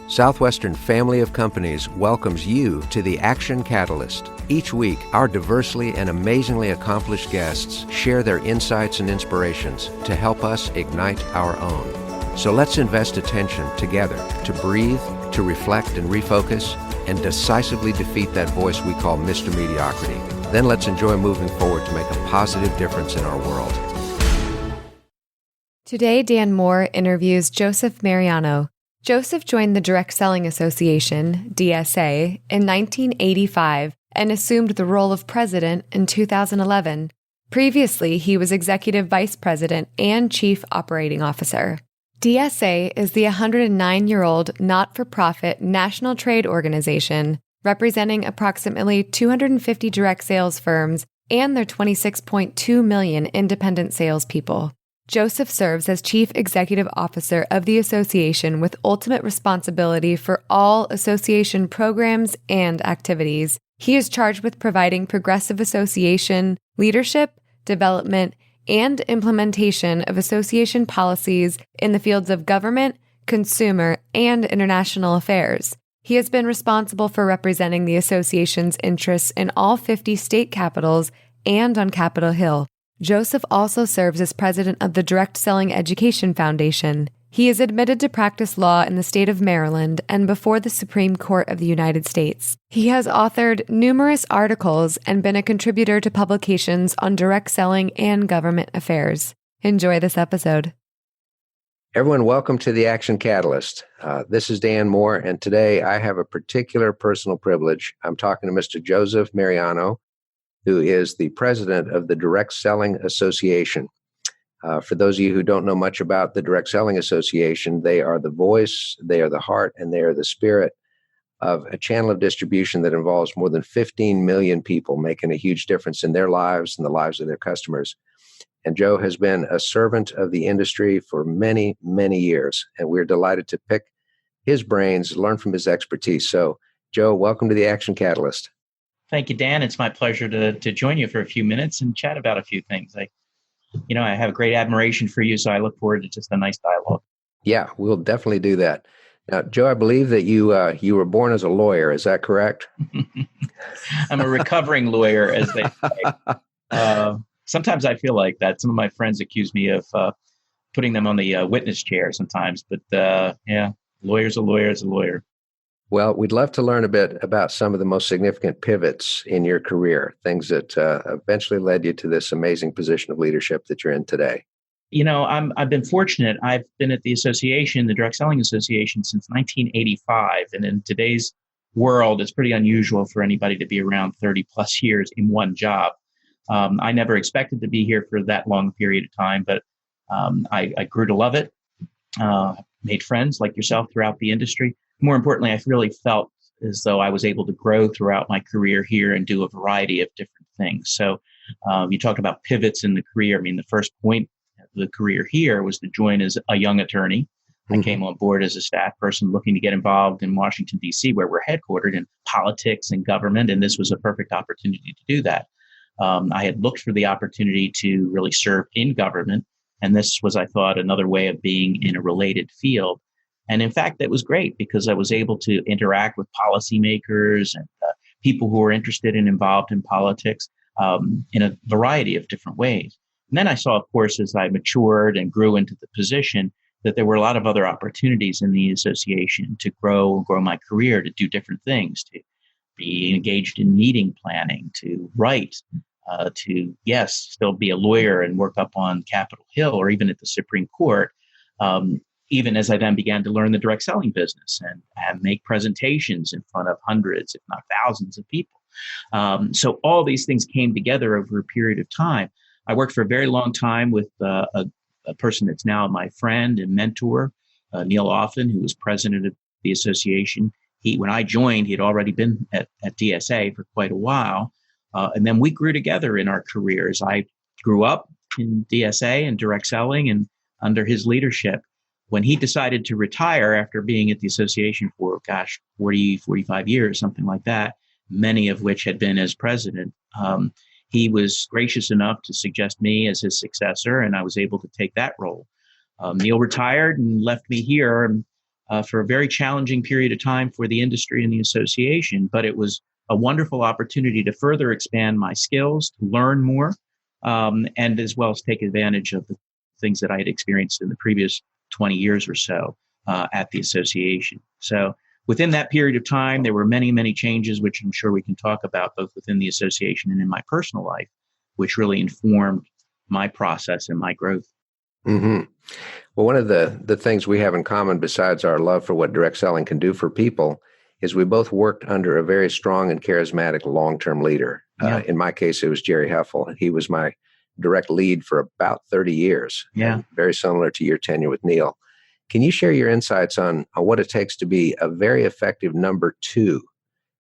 Southwestern Family of Companies welcomes you to the Action Catalyst. Each week, our diversely and amazingly accomplished guests share their insights and inspirations to help us ignite our own. So let's invest attention together to breathe, to reflect and refocus, and decisively defeat that voice we call Mr. Mediocrity. Then let's enjoy moving forward to make a positive difference in our world. Today, Dan Moore interviews Joseph Mariano. Joseph joined the Direct Selling Association, DSA, in 1985 and assumed the role of president in 2011. Previously, he was executive vice president and chief operating officer. DSA is the 109-year-old not-for-profit national trade organization representing approximately 250 direct sales firms and their 26.2 million independent salespeople. Joseph serves as Chief Executive Officer of the association with ultimate responsibility for all association programs and activities. He is charged with providing progressive association, leadership, development, and implementation of association policies in the fields of government, consumer, and international affairs. He has been responsible for representing the association's interests in all 50 state capitals and on Capitol Hill. Joseph also serves as president of the Direct Selling Education Foundation. He is admitted to practice law in the state of Maryland and before the Supreme Court of the United States. He has authored numerous articles and been a contributor to publications on direct selling and government affairs. Enjoy this episode. Everyone, welcome to the Action Catalyst. This is Dan Moore, and today I have a particular personal privilege. I'm talking to Mr. Joseph Mariano, who is the president of the Direct Selling Association. For those of you who don't know much about the Direct Selling Association, they are the voice, they are the heart, and they are the spirit of a channel of distribution that involves more than 15 million people, making a huge difference in their lives and the lives of their customers. And Joe has been a servant of the industry for many, many years, and we're delighted to pick his brains, learn from his expertise. So, Joe, welcome to the Action Catalyst. Thank you, Dan. It's my pleasure to join you for a few minutes and chat about a few things. I have a great admiration for you, so I look forward to just a nice dialogue. Yeah, we'll definitely do that. Now, Joe, I believe that you were born as a lawyer. Is that correct? I'm a recovering lawyer, as they say. Sometimes I feel like that. Some of my friends accuse me of putting them on the witness chair sometimes. But lawyer's a lawyer is a lawyer. Well, we'd love to learn a bit about some of the most significant pivots in your career, things that eventually led you to this amazing position of leadership that you're in today. I've been fortunate. I've been at the association, the Direct Selling Association, since 1985. And in today's world, it's pretty unusual for anybody to be around 30 plus years in one job. I never expected to be here for that long period of time, but I grew to love it, made friends like yourself throughout the industry. More importantly, I really felt as though I was able to grow throughout my career here and do a variety of different things. So you talk about pivots in the career. I mean, the first point of the career here was to join as a young attorney. I came on board as a staff person looking to get involved in Washington, D.C., where we're headquartered in politics and government, and this was a perfect opportunity to do that. I had looked for the opportunity to really serve in government, and this was, I thought, another way of being in a related field. And in fact, that was great because I was able to interact with policymakers and people who were interested and involved in politics in a variety of different ways. And then I saw, of course, as I matured and grew into the position, that there were a lot of other opportunities in the association to grow my career, to do different things, to be engaged in meeting planning, to write, to, still be a lawyer and work up on Capitol Hill or even at the Supreme Court. Even as I then began to learn the direct selling business and make presentations in front of hundreds, if not thousands of people. So all these things came together over a period of time. I worked for a very long time with a person that's now my friend and mentor, Neil Offen, who was president of the association. When I joined, he had already been at DSA for quite a while. And then we grew together in our careers. I grew up in DSA and direct selling and under his leadership. When he decided to retire after being at the association for, 40, 45 years, something like that, many of which had been as president, he was gracious enough to suggest me as his successor, and I was able to take that role. Neil retired and left me here. for a very challenging period of time for the industry and the association, but it was a wonderful opportunity to further expand my skills, to learn more, and as well as take advantage of the things that I had experienced in the previous 20 years or so at the association. So within that period of time, there were many, many changes, which I'm sure we can talk about both within the association and in my personal life, which really informed my process and my growth. Mm-hmm. Well, one of the things we have in common, besides our love for what direct selling can do for people, is we both worked under a very strong and charismatic long-term leader. Yeah. In my case, it was Jerry Heffel, and he was my direct lead for about 30 years. Yeah. Very similar to your tenure with Neil. Can you share your insights on what it takes to be a very effective number two?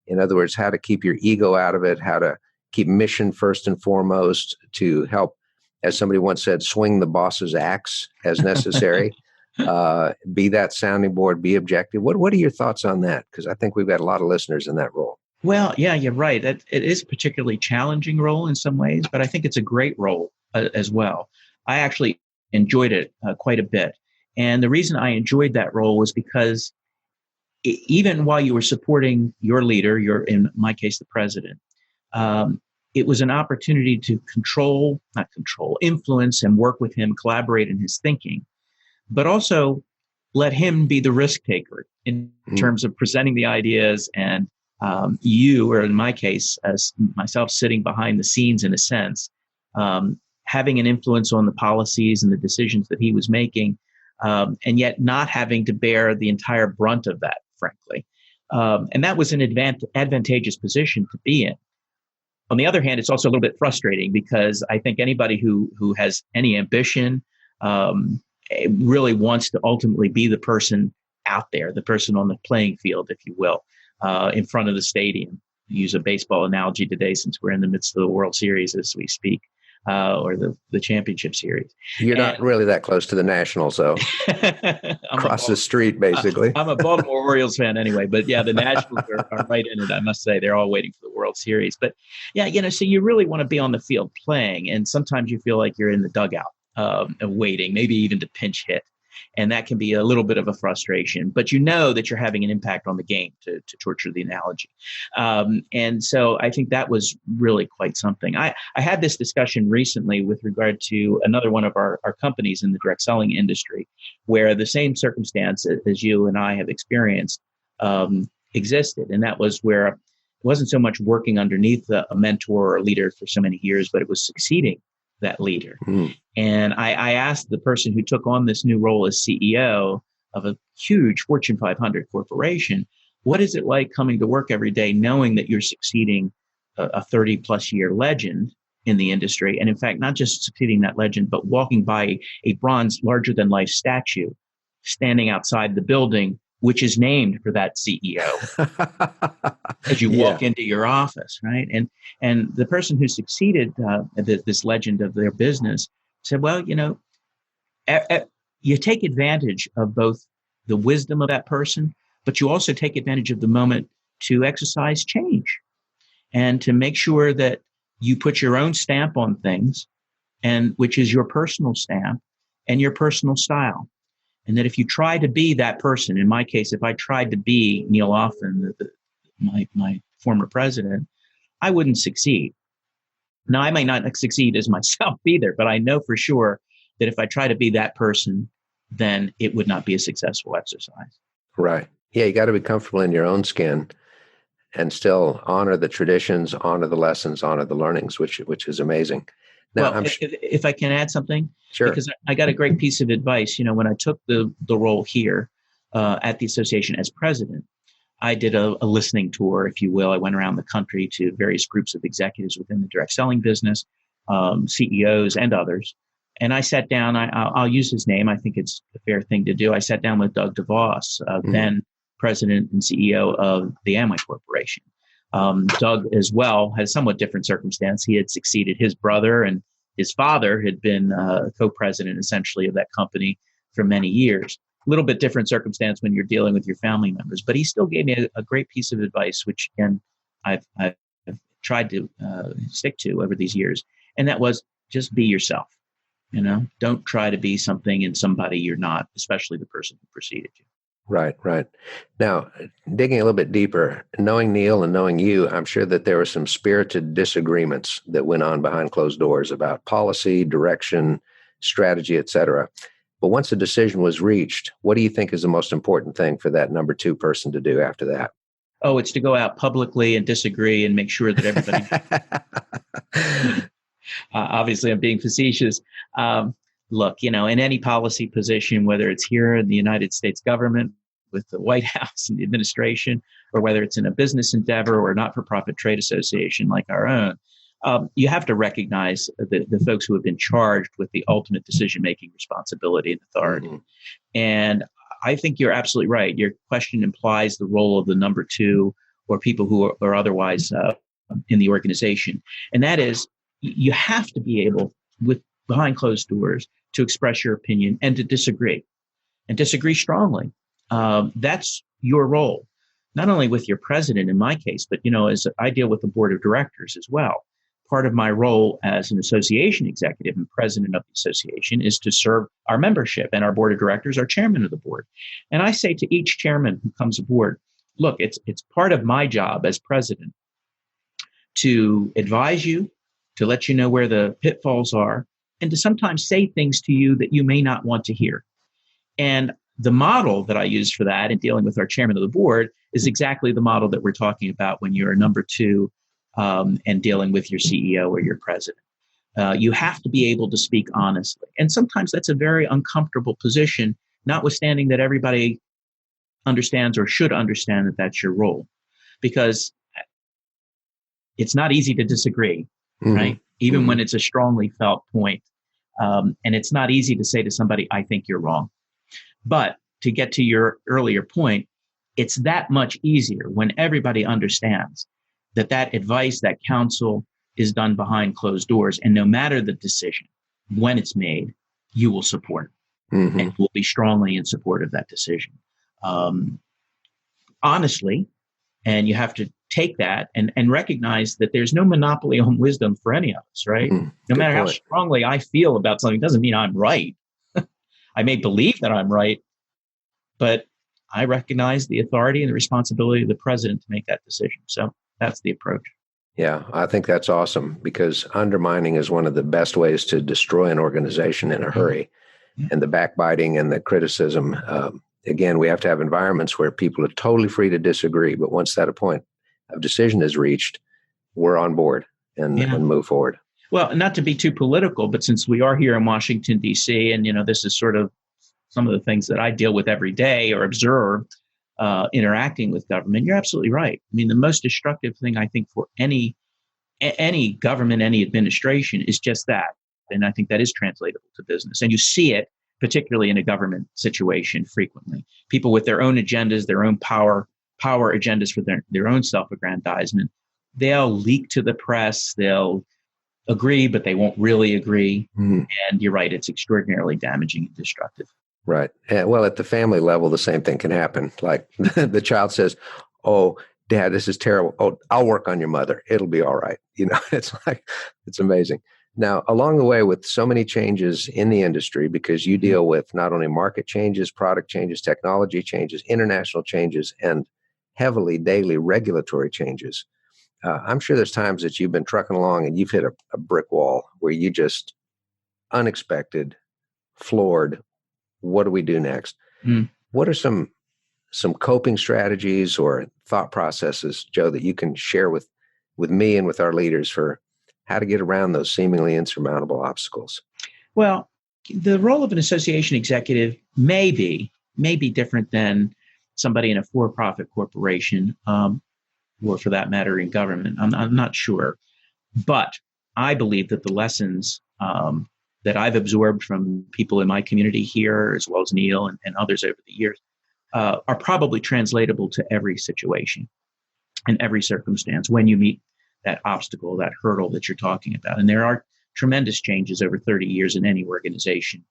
In other words, how to keep your ego out of it, how to keep mission first and foremost, to help, as somebody once said, swing the boss's axe as necessary, be that sounding board, be objective. What are your thoughts on that? Because I think we've got a lot of listeners in that role. Well, yeah, you're right. It is a particularly challenging role in some ways, but I think it's a great role as well. I actually enjoyed it quite a bit. And the reason I enjoyed that role was because even while you were supporting your leader, in my case, the president, it was an opportunity to influence and work with him, collaborate in his thinking, but also let him be the risk taker in terms of presenting the ideas, and you, or in my case, as myself, sitting behind the scenes in a sense, having an influence on the policies and the decisions that he was making, and yet not having to bear the entire brunt of that, frankly. And that was an advantageous position to be in. On the other hand, it's also a little bit frustrating because I think anybody who has any ambition really wants to ultimately be the person out there, the person on the playing field, if you will, in front of the stadium. Use a baseball analogy today, since we're in the midst of the World Series as we speak, or the championship series. You're not really that close to the Nationals, though. Across the street, basically. I'm a Baltimore Orioles fan anyway, but yeah, the Nationals are right in it. I must say, they're all waiting for the World Series. But yeah, so you really want to be on the field playing, and sometimes you feel like you're in the dugout waiting, maybe even to pinch hit. And that can be a little bit of a frustration, but you know that you're having an impact on the game, to torture the analogy. And so I think that was really quite something. I had this discussion recently with regard to another one of our companies in the direct selling industry, where the same circumstance as you and I have experienced existed. And that was where it wasn't so much working underneath a mentor or a leader for so many years, but it was succeeding that leader. And I asked the person who took on this new role as CEO of a huge Fortune 500 corporation, what is it like coming to work every day knowing that you're succeeding a 30 plus year legend in the industry? And in fact, not just succeeding that legend, but walking by a bronze larger than life statue standing outside the building, which is named for that CEO as you walk into your office, right? And the person who succeeded this legend of their business said, well, you take advantage of both the wisdom of that person, but you also take advantage of the moment to exercise change and to make sure that you put your own stamp on things, and which is your personal stamp and your personal style. And that if you try to be that person, in my case, if I tried to be Neil Offen, my former president, I wouldn't succeed. Now, I may not succeed as myself either, but I know for sure that if I try to be that person, then it would not be a successful exercise. Right. Yeah, you got to be comfortable in your own skin and still honor the traditions, honor the lessons, honor the learnings, which is amazing. Now, well, if I can add something, sure. Because I got a great piece of advice. When I took the role here at the association as president, I did a listening tour, if you will. I went around the country to various groups of executives within the direct selling business, CEOs and others. And I sat down, I'll use his name. I think it's a fair thing to do. I sat down with Doug DeVos, then president and CEO of the Amway Corporation. Doug as well had a somewhat different circumstance. He had succeeded his brother, and his father had been co-president essentially of that company for many years. A little bit different circumstance when you're dealing with your family members, but he still gave me a great piece of advice, which again, I've tried to stick to over these years. And that was just be yourself. Don't try to be something and somebody you're not, especially the person who preceded you. Right, right. Now, digging a little bit deeper, knowing Neil and knowing you, I'm sure that there were some spirited disagreements that went on behind closed doors about policy, direction, strategy, et cetera. But once a decision was reached, what do you think is the most important thing for that number two person to do after that? Oh, it's to go out publicly and disagree and make sure that everybody, obviously I'm being facetious. Look, in any policy position, whether it's here in the United States government with the White House and the administration, or whether it's in a business endeavor or a not-for-profit trade association like our own, you have to recognize the folks who have been charged with the ultimate decision-making responsibility and authority. Mm-hmm. And I think you're absolutely right. Your question implies the role of the number two or people who are otherwise in the organization. And that is, you have to be able, with behind closed doors, to express your opinion and to disagree strongly. That's your role, not only with your president in my case, but, as I deal with the board of directors as well. Part of my role as an association executive and president of the association is to serve our membership, and our board of directors are chairman of the board. And I say to each chairman who comes aboard, look, it's part of my job as president to advise you, to let you know where the pitfalls are, and to sometimes say things to you that you may not want to hear. And the model that I use for that in dealing with our chairman of the board is exactly the model that we're talking about when you're a number two and dealing with your CEO or your president. You have to be able to speak honestly. And sometimes that's a very uncomfortable position, notwithstanding that everybody understands or should understand that that's your role, because it's not easy to disagree, right? Even when it's a strongly felt point. And it's not easy to say to somebody, I think you're wrong. But to get to your earlier point, it's that much easier when everybody understands that advice, that counsel is done behind closed doors. And no matter the decision, when it's made, you will support and will be strongly in support of that decision. Honestly, and you have to take that and recognize that there's no monopoly on wisdom for any of us, right? No matter how strongly I feel about something, doesn't mean I'm right. I may believe that I'm right, but I recognize the authority and the responsibility of the president to make that decision. So that's the approach. Yeah, I think that's awesome, because undermining is one of the best ways to destroy an organization in a hurry. Yeah. And the backbiting and the criticism, again, we have to have environments where people are totally free to disagree. But once that point of decision is reached, we're on board and move forward. Well, not to be too political, but since we are here in Washington, D.C., and, this is sort of some of the things that I deal with every day or observe interacting with government, you're absolutely right. I mean, the most destructive thing, I think, for any government, any administration is just that. And I think that is translatable to business. And you see it particularly in a government situation frequently. People with their own agendas, their own power agendas for their own self-aggrandizement, they'll leak to the press, they'll agree, but they won't really agree. And you're right, it's extraordinarily damaging and destructive. Right. Well, at the family level, the same thing can happen. Like the child says, oh, Dad, this is terrible. Oh, I'll work on your mother. It'll be all right. It's amazing. Now, along the way, with so many changes in the industry, because you deal with not only market changes, product changes, technology changes, international changes, and heavily daily regulatory changes, I'm sure there's times that you've been trucking along and you've hit a brick wall where you just unexpected, floored. What do we do next? What are some coping strategies or thought processes, Joe, that you can share with me and with our leaders for how to get around those seemingly insurmountable obstacles? Well, the role of an association executive may be different than somebody in a for-profit corporation, or for that matter in government. I'm not sure. But I believe that the lessons that I've absorbed from people in my community here, as well as Neil and others over the years, are probably translatable to every situation and every circumstance when you meet that obstacle, that hurdle that you're talking about. And there are tremendous changes over 30 years in any organization,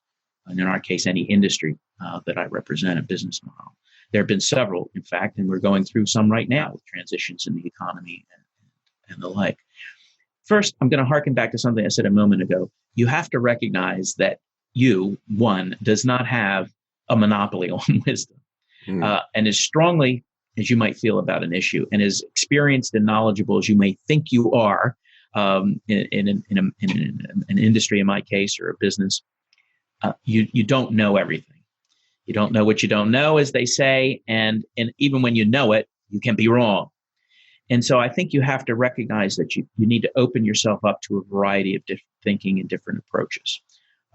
and in our case, any industry that I represent, a business model. There have been several, in fact, and we're going through some right now with transitions in the economy and the like. First, I'm going to harken back to something I said a moment ago. You have to recognize that one, does not have a monopoly on wisdom. and as strongly as you might feel about an issue, and as experienced and knowledgeable as you may think you are in an industry, in my case, or a business, you don't know everything. You don't know what you don't know, as they say, and even when you know it, you can be wrong. And so I think you have to recognize that you need to open yourself up to a variety of different thinking and different approaches.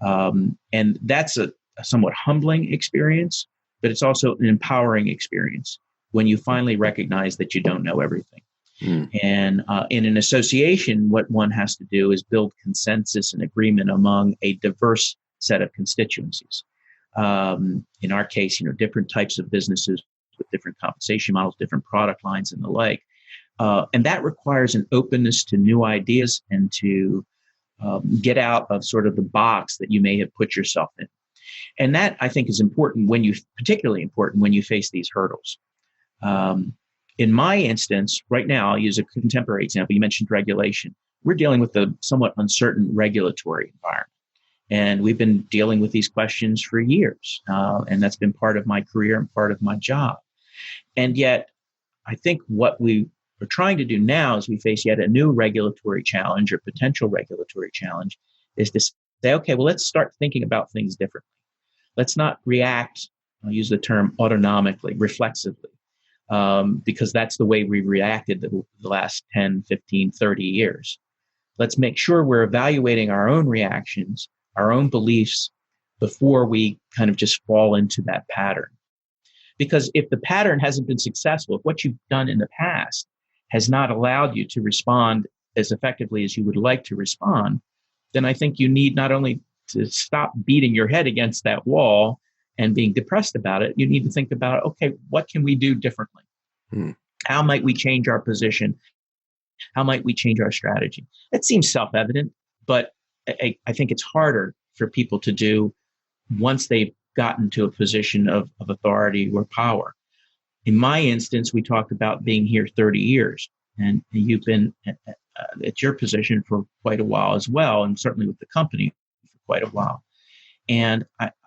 And that's a somewhat humbling experience, but it's also an empowering experience when you finally recognize that you don't know everything. And in an association, what one has to do is build consensus and agreement among a diverse set of constituencies. In our case, different types of businesses with different compensation models, different product lines, and the like. And that requires an openness to new ideas and to get out of sort of the box that you may have put yourself in. And that, I think, is important particularly important when you face these hurdles. In my instance, right now, I'll use a contemporary example. You mentioned regulation. We're dealing with a somewhat uncertain regulatory environment. And we've been dealing with these questions for years. And that's been part of my career and part of my job. And yet, I think what we are trying to do now as we face yet a new regulatory challenge or potential regulatory challenge is to say, okay, well, let's start thinking about things differently. Let's not react, I'll use the term autonomically, reflexively, because that's the way we reacted the last 10, 15, 30 years. Let's make sure we're evaluating our own reactions, our own beliefs, before we kind of just fall into that pattern. Because if the pattern hasn't been successful, if what you've done in the past has not allowed you to respond as effectively as you would like to respond, then I think you need not only to stop beating your head against that wall and being depressed about it, you need to think about, okay, what can we do differently? How might we change our position? How might we change our strategy? That seems self-evident, but I think it's harder for people to do once they've gotten to a position of authority or power. In my instance, we talked about being here 30 years, and you've been at your position for quite a while as well, and certainly with the company for quite a while. And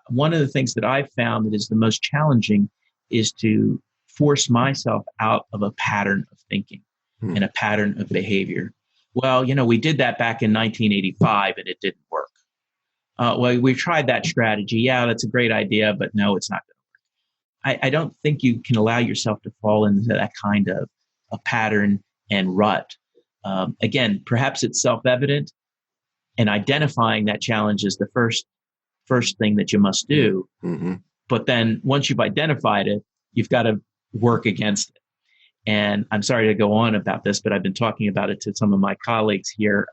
one of the things that I've found that is the most challenging is to force myself out of a pattern of thinking and a pattern of behavior. Well, we did that back in 1985 and it didn't work. Well, we tried that strategy. Yeah, that's a great idea, but no, it's not going to work. I don't think you can allow yourself to fall into that kind of a pattern and rut. Again, perhaps it's self-evident, and identifying that challenge is the first thing that you must do. But then once you've identified it, you've got to work against it. And I'm sorry to go on about this, but I've been talking about it to some of my colleagues here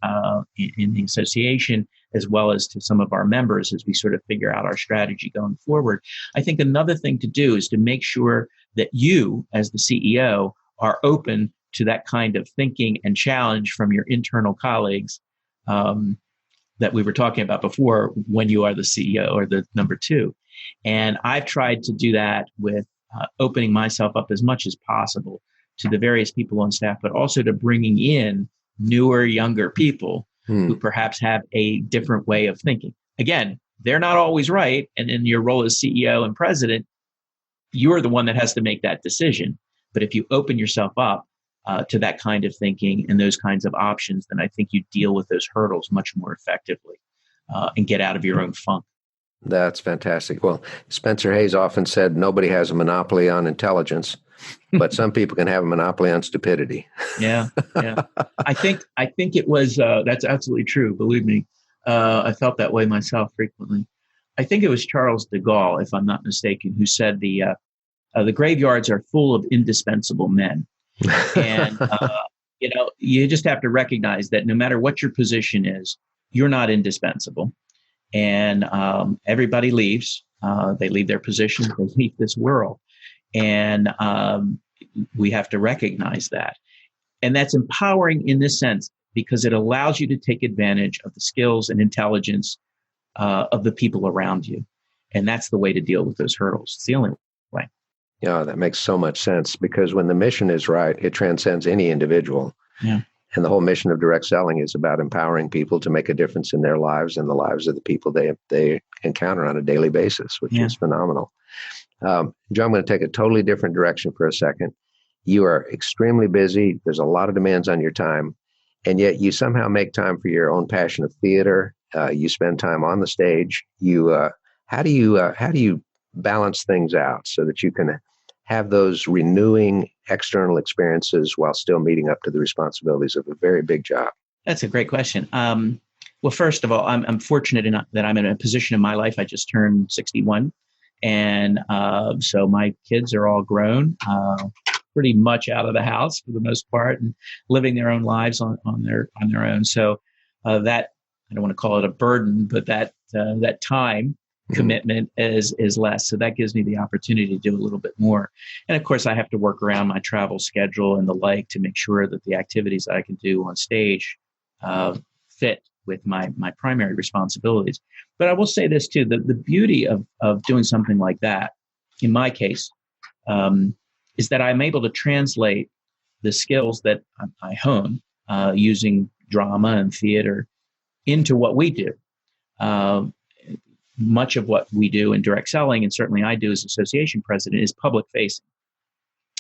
in the association, as well as to some of our members as we sort of figure out our strategy going forward. I think another thing to do is to make sure that you, as the CEO, are open to that kind of thinking and challenge from your internal colleagues that we were talking about before when you are the CEO or the number two. And I've tried to do that with opening myself up as much as possible to the various people on staff, but also to bringing in newer, younger people who perhaps have a different way of thinking. Again, they're not always right. And in your role as CEO and president, you're the one that has to make that decision. But if you open yourself up to that kind of thinking and those kinds of options, then I think you deal with those hurdles much more effectively and get out of your own funk. That's fantastic. Well, Spencer Hayes often said nobody has a monopoly on intelligence, but some people can have a monopoly on stupidity. Yeah. I think it was, that's absolutely true. Believe me, I felt that way myself frequently. I think it was Charles de Gaulle, if I'm not mistaken, who said the graveyards are full of indispensable men. And, you just have to recognize that no matter what your position is, you're not indispensable. And everybody leaves. They leave their positions. They leave this world. And we have to recognize that. And that's empowering in this sense because it allows you to take advantage of the skills and intelligence of the people around you. And that's the way to deal with those hurdles. It's the only way. Yeah, that makes so much sense because when the mission is right, it transcends any individual. Yeah. And the whole mission of direct selling is about empowering people to make a difference in their lives and the lives of the people they encounter on a daily basis, which is phenomenal. Joe, I'm going to take a totally different direction for a second. You are extremely busy. There's a lot of demands on your time, and yet you somehow make time for your own passion of theater. You spend time on the stage. How do you balance things out so that you can have those renewing external experiences while still meeting up to the responsibilities of a very big job? That's a great question. Well, first of all, I'm fortunate enough that I'm in a position in my life. I just turned 61. And so my kids are all grown, pretty much out of the house for the most part, and living their own lives on their own. So that, I don't want to call it a burden, but that time commitment is less. So that gives me the opportunity to do a little bit more. And of course, I have to work around my travel schedule and the like to make sure that the activities that I can do on stage fit with my primary responsibilities. But I will say this too, the beauty of doing something like that, in my case, is that I'm able to translate the skills that I hone using drama and theater into what we do. Much of what we do in direct selling, and certainly I do as association president, is public facing.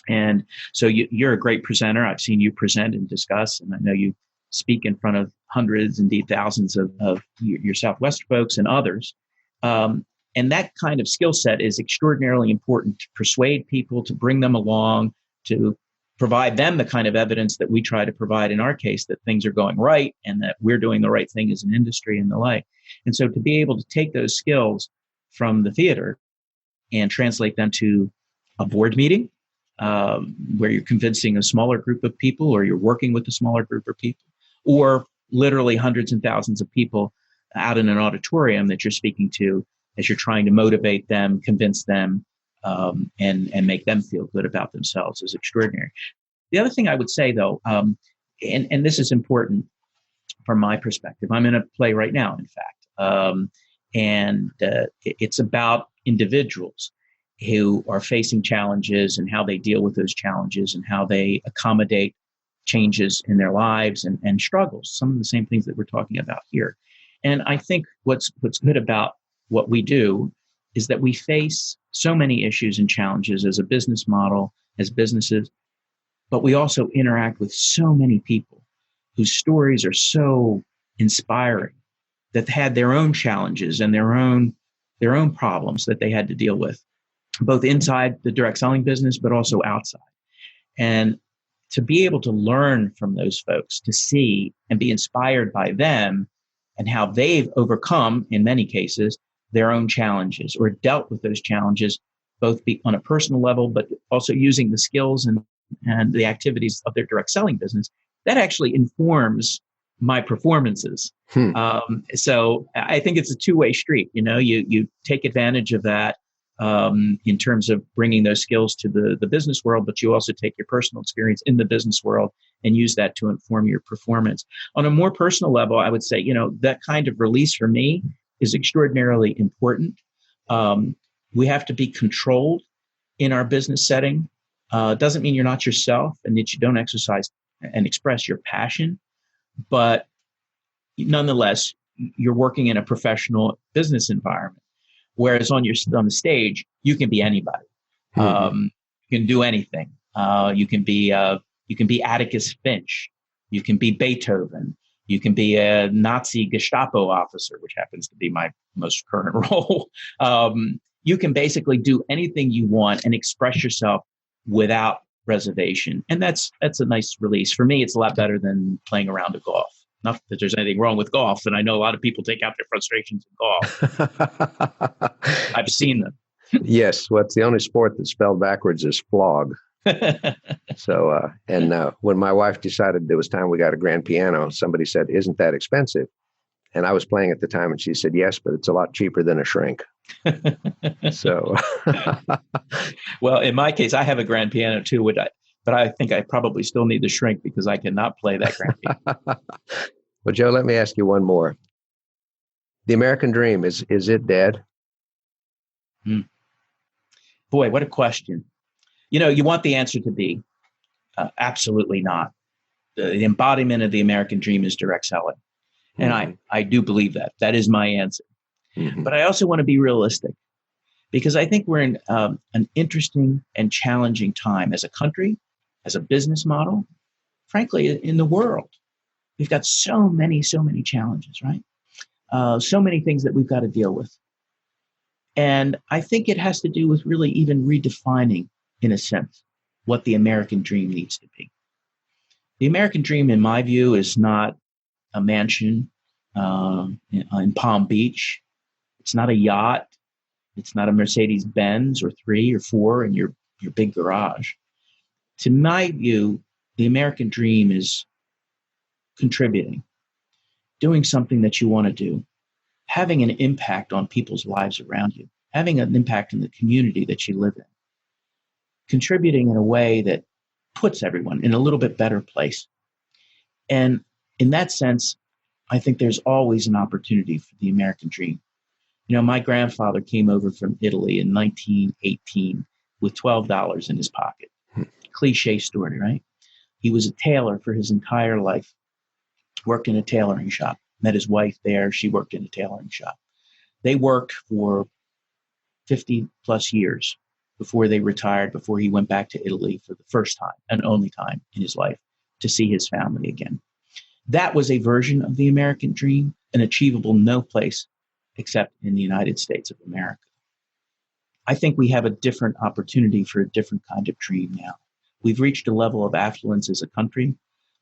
And so you're a great presenter. I've seen you present and discuss, and I know you speak in front of hundreds, indeed thousands of your Southwest folks and others. And that kind of skill set is extraordinarily important to persuade people, to bring them along, to provide them the kind of evidence that we try to provide in our case, that things are going right and that we're doing the right thing as an industry and the like. And so to be able to take those skills from the theater and translate them to a board meeting, where you're convincing a smaller group of people, or you're working with a smaller group of people, or literally hundreds and thousands of people out in an auditorium that you're speaking to as you're trying to motivate them, convince them, and make them feel good about themselves, is extraordinary. The other thing I would say, though, and this is important from my perspective, I'm in a play right now, in fact, and it's about individuals who are facing challenges and how they deal with those challenges and how they accommodate changes in their lives and struggles, some of the same things that we're talking about here. And I think what's good about what we do is that we face so many issues and challenges as a business model, as businesses, but we also interact with so many people whose stories are so inspiring, that had their own challenges and their own problems that they had to deal with, both inside the direct selling business, but also outside. And to be able to learn from those folks, to see and be inspired by them and how they've overcome, in many cases, their own challenges or dealt with those challenges, both on a personal level, but also using the skills and the activities of their direct selling business, that actually informs my performances. So I think it's a two-way street. You take advantage of that in terms of bringing those skills to the business world, but you also take your personal experience in the business world and use that to inform your performance. On a more personal level, I would say, that kind of release for me is extraordinarily important. We have to be controlled in our business setting. Doesn't mean you're not yourself and that you don't exercise and express your passion, but nonetheless, you're working in a professional business environment. Whereas on the stage, you can be anybody. You can do anything. You can be Atticus Finch. You can be Beethoven. You can be a Nazi Gestapo officer, which happens to be my most current role. You can basically do anything you want and express yourself without reservation. And that's a nice release. For me, it's a lot better than playing a round of golf. Not that there's anything wrong with golf, and I know a lot of people take out their frustrations in golf. I've seen them. Yes, what's the only sport that's spelled backwards is flog. So, when my wife decided it was time we got a grand piano, somebody said, "Isn't that expensive?" And I was playing at the time, and she said, "Yes, but it's a lot cheaper than a shrink." So, well, in my case, I have a grand piano too, but I think I probably still need the shrink because I cannot play that grand piano. Well, Joe, let me ask you one more. The American dream, is it dead? Boy, what a question. You want the answer to be absolutely not. The embodiment of the American dream is direct selling. And I do believe that. That is my answer. Mm-hmm. But I also want to be realistic. because I think we're in an interesting and challenging time as a country, as a business model, frankly, in the world. We've got so many challenges, right? So many things that we've got to deal with. And I think it has to do with really even redefining, in a sense, what the American dream needs to be. The American dream, in my view, is not a mansion in Palm Beach. It's not a yacht. It's not a Mercedes Benz or 3 or 4 in your big garage. To my view, the American dream is contributing, doing something that you want to do, having an impact on people's lives around you, having an impact in the community that you live in, contributing in a way that puts everyone in a little bit better place. And in that sense, I think there's always an opportunity for the American dream. You know, my grandfather came over from Italy in 1918 with $12 in his pocket. Cliche story, right? He was a tailor for his entire life, worked in a tailoring shop, met his wife there. She worked in a tailoring shop. They worked for 50 plus years before they retired, before he went back to Italy for the first time and only time in his life to see his family again. That was a version of the American dream, and achievable no place except in the United States of America. I think we have a different opportunity for a different kind of dream now. We've reached a level of affluence as a country,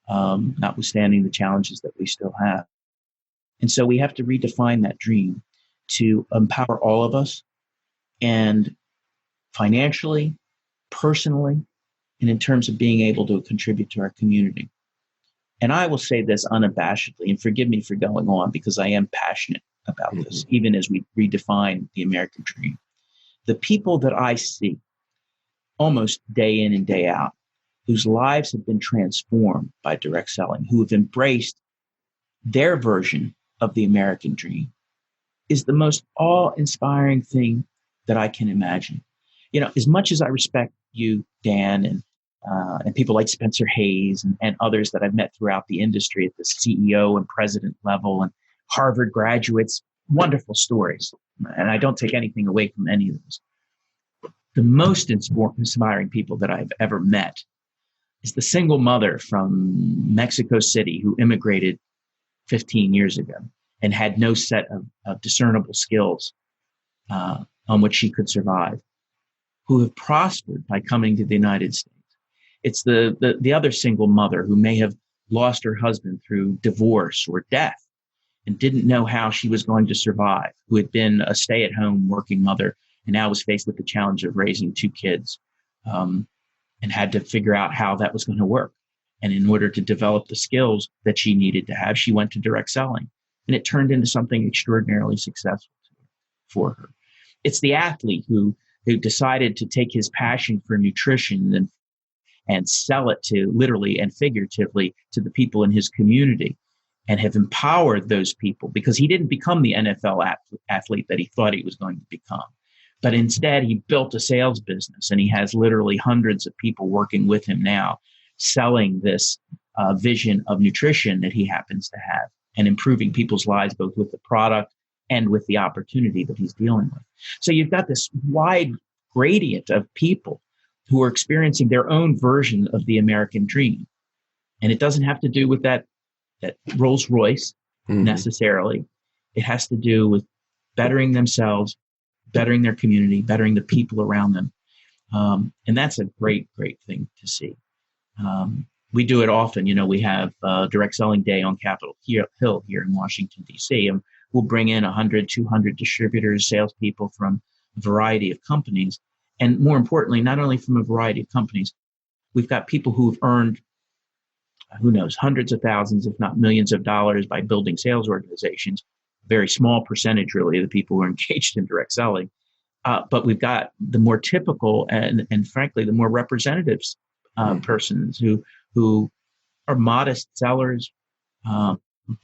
notwithstanding the challenges that we still have. And so we have to redefine that dream to empower all of us, and financially, personally, and in terms of being able to contribute to our community. And I will say this unabashedly, and forgive me for going on because I am passionate about this, even as we redefine the American dream. The people that I see almost day in and day out, whose lives have been transformed by direct selling, who have embraced their version of the American dream, is the most awe-inspiring thing that I can imagine. You know, as much as I respect you, Dan, and people like Spencer Hayes and others that I've met throughout the industry at the CEO and president level, and Harvard graduates, wonderful stories. And I don't take anything away from any of those. The most inspiring people that I've ever met is the single mother from Mexico City who immigrated 15 years ago and had no set of discernible skills on which she could survive, who have prospered by coming to the United States. It's the other single mother who may have lost her husband through divorce or death and didn't know how she was going to survive, who had been a stay-at-home working mother and now was faced with the challenge of raising 2 kids, and had to figure out how that was going to work. And in order to develop the skills that she needed to have, she went to direct selling, and it turned into something extraordinarily successful for her. It's the athlete who decided to take his passion for nutrition and sell it to, literally and figuratively, to the people in his community, and have empowered those people, because he didn't become the NFL athlete that he thought he was going to become. But instead, he built a sales business, and he has literally hundreds of people working with him now, selling this vision of nutrition that he happens to have, and improving people's lives, both with the product and with the opportunity that he's dealing with. So you've got this wide gradient of people who are experiencing their own version of the American dream. And it doesn't have to do with that Rolls Royce necessarily. It has to do with bettering themselves, bettering their community, bettering the people around them. And that's a great, great thing to see. We do it often. You know, we have Direct Selling Day on Capitol Hill here in Washington, D.C., and we'll bring in 100, 200 distributors, salespeople from a variety of companies. And more importantly, not only from a variety of companies, we've got people who've earned, who knows, hundreds of thousands, if not millions of dollars by building sales organizations. A very small percentage, really, of the people who are engaged in direct selling. But we've got the more typical and frankly, the more representatives persons who are modest sellers,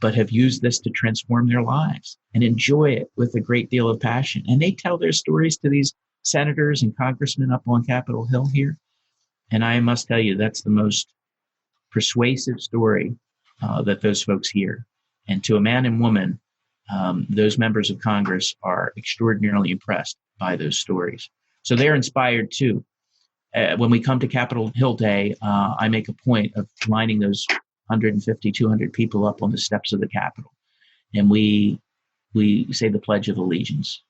but have used this to transform their lives and enjoy it with a great deal of passion. And they tell their stories to these senators and congressmen up on Capitol Hill here. And I must tell you, that's the most persuasive story that those folks hear. And to a man and woman, those members of Congress are extraordinarily impressed by those stories. So they're inspired too. When we come to Capitol Hill Day, I make a point of lining those 150, 200 people up on the steps of the Capitol. And we say the Pledge of Allegiance.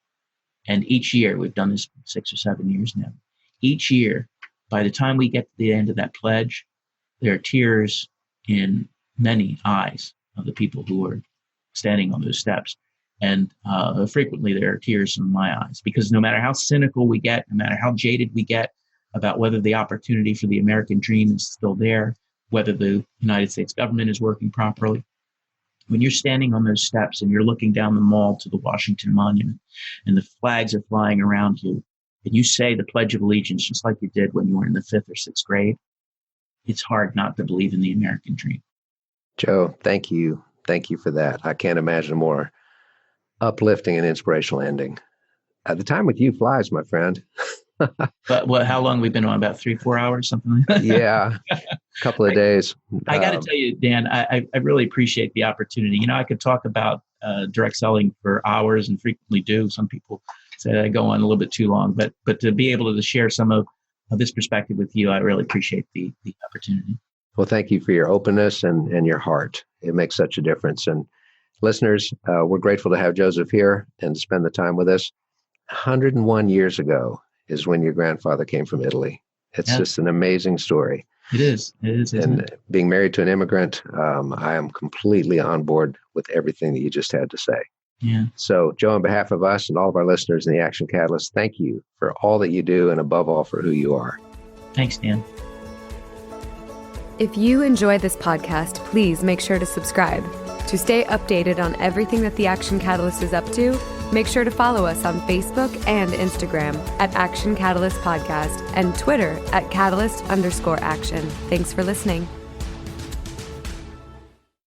And each year, we've done this 6 or 7 years now. Each year, by the time we get to the end of that pledge, there are tears in many eyes of the people who are standing on those steps. And frequently there are tears in my eyes, because no matter how cynical we get, no matter how jaded we get about whether the opportunity for the American dream is still there, whether the United States government is working properly, when you're standing on those steps and you're looking down the mall to the Washington Monument and the flags are flying around you, and you say the Pledge of Allegiance just like you did when you were in the 5th or 6th grade, it's hard not to believe in the American dream. Joe, thank you. Thank you for that. I can't imagine a more uplifting and inspirational ending. The time with you flies, my friend. But how long we've been on? About 3-4 hours, something like that? Yeah, a couple of days. I got to tell you, Dan, I really appreciate the opportunity. I could talk about direct selling for hours, and frequently do. Some people say I go on a little bit too long, but to be able to share some of this perspective with you, I really appreciate the opportunity. Well, thank you for your openness and your heart. It makes such a difference. And listeners, we're grateful to have Joseph here and to spend the time with us. 101 years ago is when your grandfather came from Italy. It's just an amazing story. It is. And being married to an immigrant, I am completely on board with everything that you just had to say. Yeah. So, Joe, on behalf of us and all of our listeners in the Action Catalyst, thank you for all that you do, and above all, for who you are. Thanks, Dan. If you enjoy this podcast, please make sure to subscribe. To stay updated on everything that the Action Catalyst is up to, make sure to follow us on Facebook and Instagram at Action Catalyst Podcast and Twitter at Catalyst_Action. Thanks for listening.